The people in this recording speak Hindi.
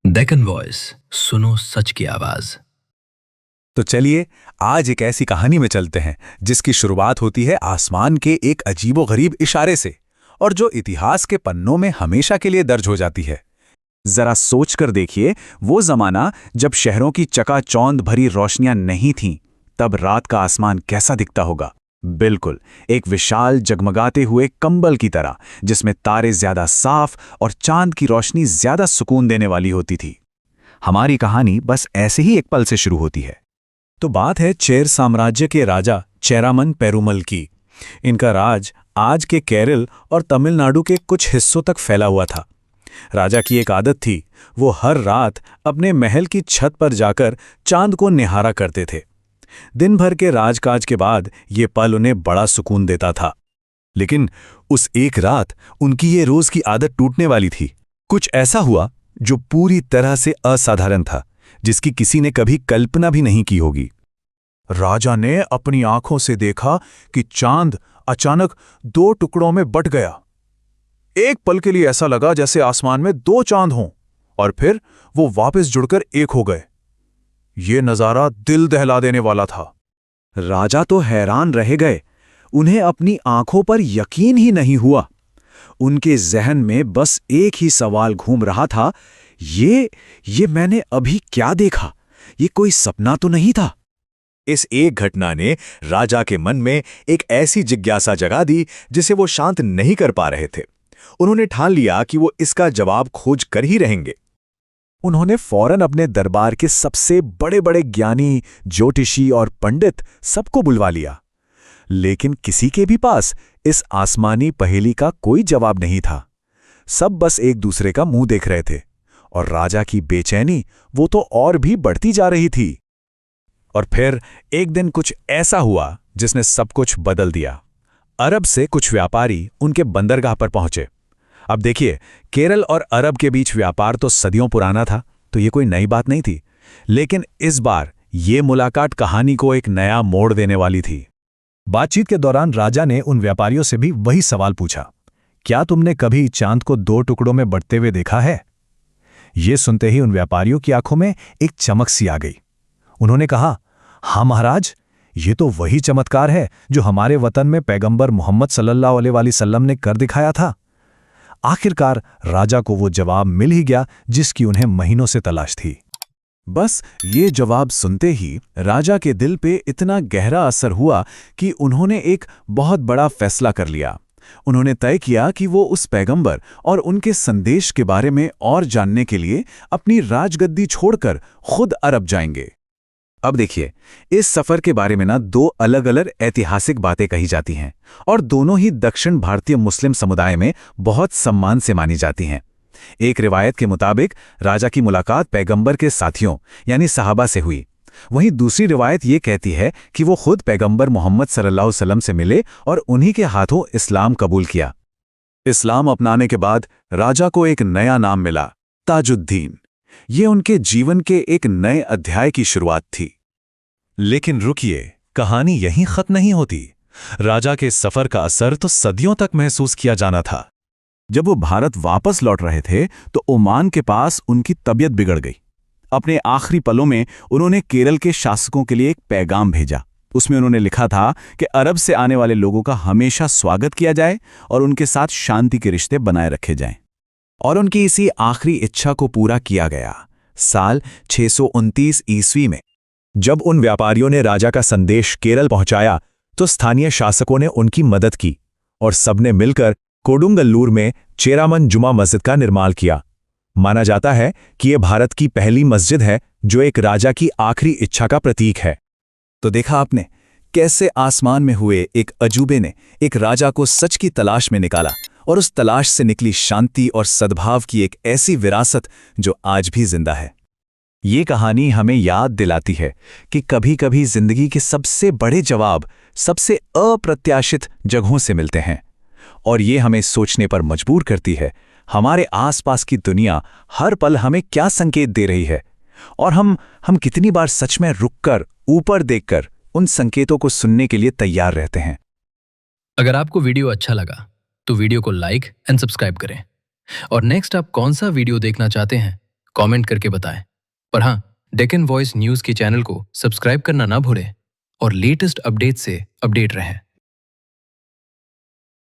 डेक्कन वॉइस, सुनो सच की आवाज। तो चलिए आज एक ऐसी कहानी में चलते हैं जिसकी शुरुआत होती है आसमान के एक अजीबोगरीब इशारे से और जो इतिहास के पन्नों में हमेशा के लिए दर्ज हो जाती है। जरा सोच कर देखिए, वो जमाना जब शहरों की चकाचौंध भरी रोशनियां नहीं थीं, तब रात का आसमान कैसा दिखता होगा। बिल्कुल एक विशाल जगमगाते हुए कंबल की तरह, जिसमें तारे ज्यादा साफ और चांद की रोशनी ज्यादा सुकून देने वाली होती थी। हमारी कहानी बस ऐसे ही एक पल से शुरू होती है। तो बात है चेर साम्राज्य के राजा चेरामन पेरुमल की। इनका राज आज के केरल और तमिलनाडु के कुछ हिस्सों तक फैला हुआ था। राजा की एक आदत थी, वो हर रात अपने महल की छत पर जाकर चांद को निहारा करते थे। दिन भर के राजकाज के बाद ये पल उन्हें बड़ा सुकून देता था। लेकिन उस एक रात उनकी ये रोज की आदत टूटने वाली थी। कुछ ऐसा हुआ जो पूरी तरह से असाधारण था, जिसकी किसी ने कभी कल्पना भी नहीं की होगी। राजा ने अपनी आंखों से देखा कि चांद अचानक दो टुकड़ों में बट गया। एक पल के लिए ऐसा लगा जैसे आसमान में दो चांद हों, और फिर वो वापस जुड़कर एक हो गए। ये नजारा दिल दहला देने वाला था। राजा तो हैरान रह गए। उन्हें अपनी आंखों पर यकीन ही नहीं हुआ। उनके जहन में बस एक ही सवाल घूम रहा था, ये मैंने अभी क्या देखा? ये कोई सपना तो नहीं था? इस एक घटना ने राजा के मन में एक ऐसी जिज्ञासा जगा दी जिसे वो शांत नहीं कर पा रहे थे। उन्होंने ठान लिया कि वो इसका जवाब खोज कर ही रहेंगे। उन्होंने फौरन अपने दरबार के सबसे बड़े बड़े ज्ञानी, ज्योतिषी और पंडित सबको बुलवा लिया। लेकिन किसी के भी पास इस आसमानी पहेली का कोई जवाब नहीं था। सब बस एक दूसरे का मुंह देख रहे थे, और राजा की बेचैनी वो तो और भी बढ़ती जा रही थी। और फिर एक दिन कुछ ऐसा हुआ जिसने सब कुछ बदल दिया। अरब से कुछ व्यापारी उनके बंदरगाह पर पहुंचे। अब देखिए, केरल और अरब के बीच व्यापार तो सदियों पुराना था, तो ये कोई नई बात नहीं थी। लेकिन इस बार ये मुलाकात कहानी को एक नया मोड़ देने वाली थी। बातचीत के दौरान राजा ने उन व्यापारियों से भी वही सवाल पूछा, क्या तुमने कभी चांद को दो टुकड़ों में बंटते हुए देखा है? ये सुनते ही उन व्यापारियों की आंखों में एक चमक सी आ गई। उन्होंने कहा, हाँ महाराज, ये तो वही चमत्कार है जो हमारे वतन में पैगंबर मोहम्मद सल्लल्लाहु अलैहि वसल्लम ने कर दिखाया था। आखिरकार राजा को वो जवाब मिल ही गया जिसकी उन्हें महीनों से तलाश थी। बस ये जवाब सुनते ही राजा के दिल पे इतना गहरा असर हुआ कि उन्होंने एक बहुत बड़ा फैसला कर लिया। उन्होंने तय किया कि वो उस पैगंबर और उनके संदेश के बारे में और जानने के लिए अपनी राजगद्दी छोड़कर खुद अरब जाएंगे। अब देखिए, इस सफर के बारे में दो अलग अलग ऐतिहासिक बातें कही जाती हैं, और दोनों ही दक्षिण भारतीय मुस्लिम समुदाय में बहुत सम्मान से मानी जाती हैं। एक रिवायत के मुताबिक राजा की मुलाकात पैगंबर के साथियों यानी सहाबा से हुई। वहीं दूसरी रिवायत ये कहती है कि वो खुद पैगंबर मोहम्मद सल्लल्लाहु अलैहि वसल्लम से मिले और उन्हीं के हाथों इस्लाम कबूल किया। इस्लाम अपनाने के बाद राजा को एक नया नाम मिला, ताजुद्दीन। ये उनके जीवन के एक नए अध्याय की शुरुआत थी। लेकिन रुकिए, कहानी यहीं खत्म नहीं होती। राजा के सफर का असर तो सदियों तक महसूस किया जाना था। जब वो भारत वापस लौट रहे थे तो ओमान के पास उनकी तबीयत बिगड़ गई। अपने आखिरी पलों में उन्होंने केरल के शासकों के लिए एक पैगाम भेजा। उसमें उन्होंने लिखा था कि अरब से आने वाले लोगों का हमेशा स्वागत किया जाए और उनके साथ शांति के रिश्ते बनाए रखे जाएं। और उनकी इसी आखिरी इच्छा को पूरा किया गया साल 629 ईस्वी में। जब उन व्यापारियों ने राजा का संदेश केरल पहुंचाया तो स्थानीय शासकों ने उनकी मदद की और सबने मिलकर कोडुंगल्लूर में चेरामन जुमा मस्जिद का निर्माण किया। माना जाता है कि यह भारत की पहली मस्जिद है जो एक राजा की आखिरी इच्छा का प्रतीक है। तो देखा आपने कैसे आसमान में हुए एक अजूबे ने एक राजा को सच की तलाश में निकाला, और उस तलाश से निकली शांति और सद्भाव की एक ऐसी विरासत जो आज भी जिंदा है। ये कहानी हमें याद दिलाती है कि कभी-कभी जिंदगी के सबसे बड़े जवाब सबसे अप्रत्याशित जगहों से मिलते हैं, और ये हमें सोचने पर मजबूर करती है हमारे आसपास की दुनिया हर पल हमें क्या संकेत दे रही है, और हम कितनी बार सच में रुककर ऊपर देखकर उन संकेतों को सुनने के लिए तैयार रहते हैं। अगर आपको वीडियो अच्छा लगा तो वीडियो को लाइक एंड सब्सक्राइब करें। और नेक्स्ट आप कौन सा वीडियो देखना चाहते हैं कमेंट करके बताएं। पर हाँ, डेक्कन वॉइस न्यूज़ के चैनल को सब्सक्राइब करना ना भूलें और लेटेस्ट अपडेट से अपडेट रहें।